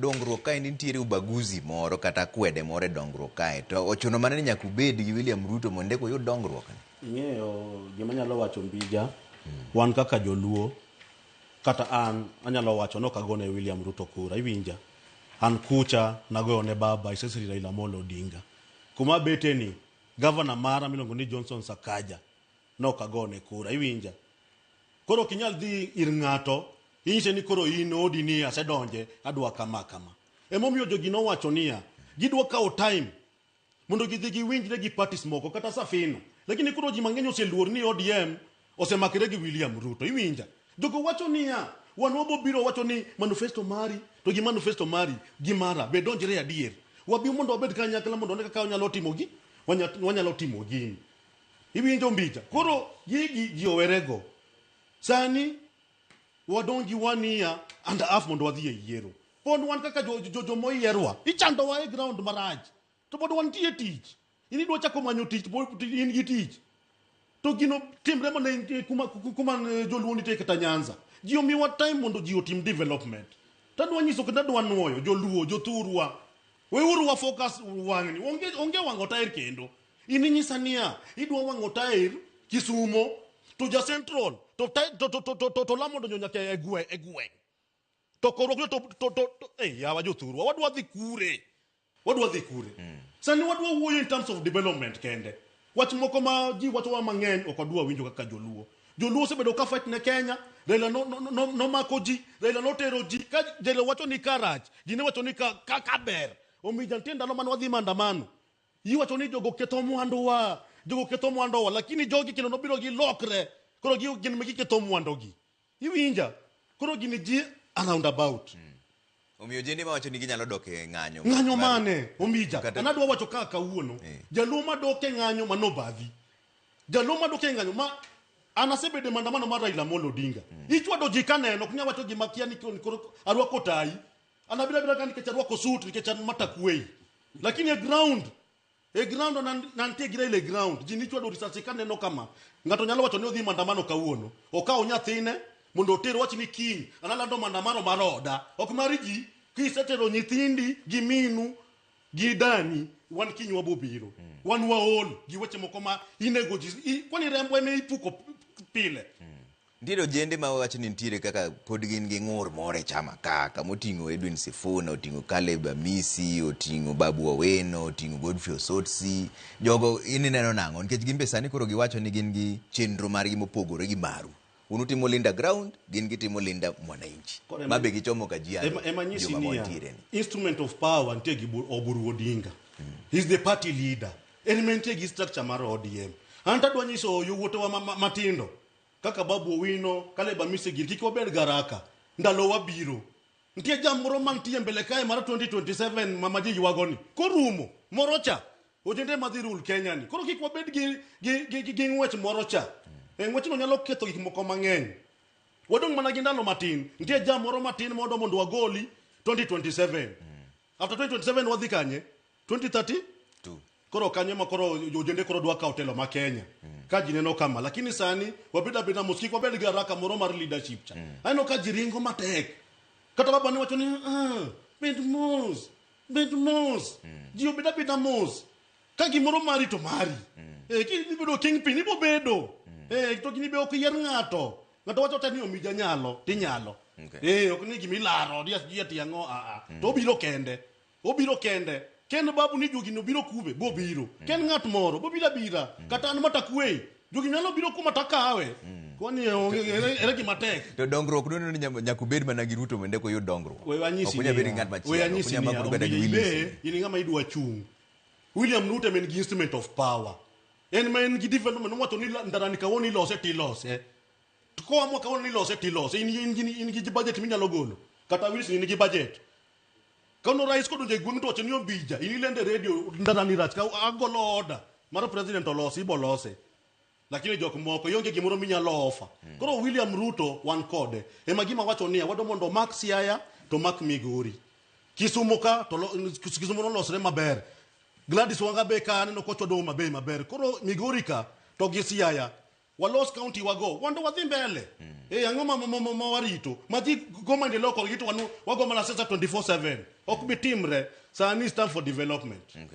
dongruok kae nitiere ubaguzi moro kata kwede moro e dongruok kae, to ochuno mana ni nyaka ubed gi William Ruto mondo eko oyud dongruok ni? Ing'eyo gima nyalo wacho mbija, wan kaka joluo, kata an anyalo wacho no kagone William Ruto kura, iwinja. An kucha nagoyone baba Isesri Raila Amolo Odinga. Kuma bete ni governor mara miluongo ni Johnson Sakaja no kagone kura, iwinja. Koro kinyal dhi ir ng'ato inyise ni koro in odi ni asedonje adwa kama kama. Emomiyo jogi nowacho niya gidwa kawo time mondo gidhi giwinjre gi parties moko kata Safina, lakini koro ji mang'eny oseluor ni ODM osemakre gi William Ruto, iwinja. Jogo wacho niya wan wabiro wacho ni manifesto mari to gi manifesto mari gi mara be donjre adier. Wabi mondo obed kanyakla mondo ne kaka onyalo timo gi wanyalo timo gini, iwinjo mbija. Koro ji owerego sani wadonji 1 year and a half mondo wadhi e yiero. Pond wan kaka jo moyierwa ichando wa e ground maraj to pod wan tie tich. Ini dwa chako manyo tich in gi tich to gino timre mana kuma joluo nitie kata Nyanza. Ji omiwa time mondo ji otim development. Tadwa nyiso kata dwa nuoyo joluo jothurwa weuru wa focus wang'ni onge wang'o tair kendo. Ini nyisa niya idwa wang'o tair Kisumo to ja Central to Lamu donjo nyaka e gweng. To koro to yawa jothurwa wadwa dhi kure. Sani wadwa wuoyo in terms of development kende. Wach moko ma ji wacho wa mang'eny ok odwa winjo kaka joluo. Joluo osebedo ka fight ne Kenya, Raila no mako ji, Raila no tero ji, ka Raila wacho ni karach, ji ne wacho ni kaber. Omija ntenda no manwadhi maandamano. Yi wacho ni jogo keto mwandowa, lakini jogi kino nobiro gi lokre. Koro gin megi keto mwandogi. Iwinja. Koro gini ji around about. Omiyo jende ma wacho ni ginyalo dok e ng'anyo. Ng'anyo mane omija. Anadwa wacho kaka kawuono. Jaluo madok e ng'anyo manobadhi. Jaluo madok e ng'anyo ma anasebede maandamano mar Raila Amolo Odinga. Ichwado ji kaneno kunya wacho gima kia ni koro arwako tai. Anabira kan nikech arwako suit nikech matakwei. Lakini e ground nantie gira ile ground. Ji nichwado risasi kaneno kama ng'ato nyalo wacho ni odhi maandamano kawuono. Okawo nyathine mondo oter wach ni kiny analando maandamano mar oda. Ok mari ji kisetero nyithindi gi minu gi dani wan kiny wabobiro. Wan waol gi weche moko ma inego ji kwani rembo eme ipuko pile. Ndiro jende ma wacho ni nitiere kaka pod gin gi ng'ur moro e chama kaka moting'o Edwin Sifuna, oting'o Caleb Amisi, oting'o Babu Oweno, oting'o Godfrey Osotsi. Jogo ineno nang'o nikech gin be sani koro giwacho ni gin gi chenro margi mopogore gi maru. Unu timo linda ground, gin gitimo linda mwananchi. Mabe gichomo kajiado. Emanyisi niya instrument of power ntie gi Oburu Odinga. He's the party leader. Enmente gi structure mar ODM. Antadwa nyiso yowuote wa matindo kaka Babu Owino, Caleb Amisi gir kik wabed garaka. Ndalo wabiro. Ntie jamoro mantie mbele kae mar 2027 mamaji wagoni. Korumo morocha. Ojende madhirul Kenya ni. Koro kik wabed gi ng'wech morocha. Ng'wech no nyalo ketho gik moko mang'eny. Wadong mana gi ndalo matin. Ntie jamoro matin mondo wagoli 2027. After 2027 wadhi kanye? 2030? Koro kanye makoro ojende koro dwa kawo telo ma Kenya. Ka ji neno kama lakini sani wabeda muski kwa bed garaka moro mar leadership cha. Aino ka jiringo matek. Kata baba ni wacho ni bed mos. Ji obeda mos. Ka gimoro mari to mari. Ki bedo kingpin ibo bedo. To gini be ok yier ng'ato. Ng'ato wacho tani omija nyalo, tinyalo. Ok ni gimi laro ji atiango To obiro kende. Ken babu ni jogi no biro kube bo biro. Ken ng'at moro bo bira. Kata an matakwei. Jogi nyalo biro kuma takawe. Kwani ere gi matek. To dongruok no ni nyaka bed mana gi Ruto mende ko yud dongruok. We wanyisi ni. We anyisi ni. Ini ngama idwa chung. William Ruto men gi instrument of power. En men gi development wato ni ndarani kawoni lose tilose. Ko amwa kawoni lose tilose. In gi budget minyalo golo. Kata Wilson in gi budget. Kono rais ko donje gweng to wacho ni obija. Ini lende radio ndarani rach ka agolo order. Maro president olosi ibo lose. Lakini jok moko yonge gimoro minyalo ofa. Koro William Ruto wan kode. Ema gima wacho ni wado mondo Mark Siaya to Mark Migori. Kisumo ka to Kisumo no losre maber. Gladys Wanga be ka aneno ko chodo maber. Koro Migori ka to gi Siaya walos county wago wando wadhi mbele ang'o ma warito maji go maendeleo kol gitu wago mana sasa 24/7 ok bi timre sani stand for development. Okay.